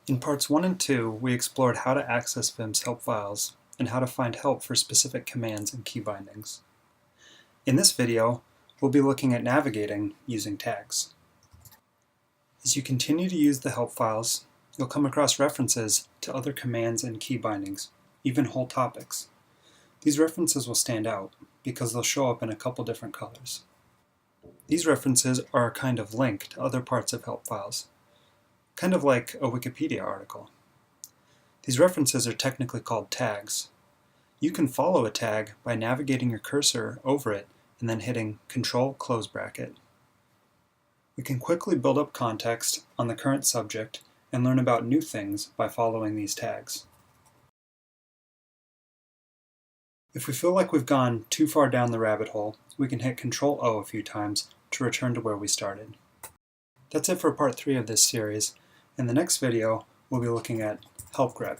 In parts 1 and 2, we explored how to access Vim's help files and how to find help for specific commands and key bindings. In this video, we'll be looking at navigating using tags. As you continue to use the help files, you'll come across references to other commands and key bindings, even whole topics. These references will stand out because they'll show up in a couple different colors. These references are a kind of link to other parts of help files, kind of like a Wikipedia article. These references are technically called tags. You can follow a tag by navigating your cursor over it and then hitting Control close bracket. We can quickly build up context on the current subject and learn about new things by following these tags. If we feel like we've gone too far down the rabbit hole, we can hit Control O a few times to return to where we started. That's it for part 3 of this series. In the next video, we'll be looking at help grep.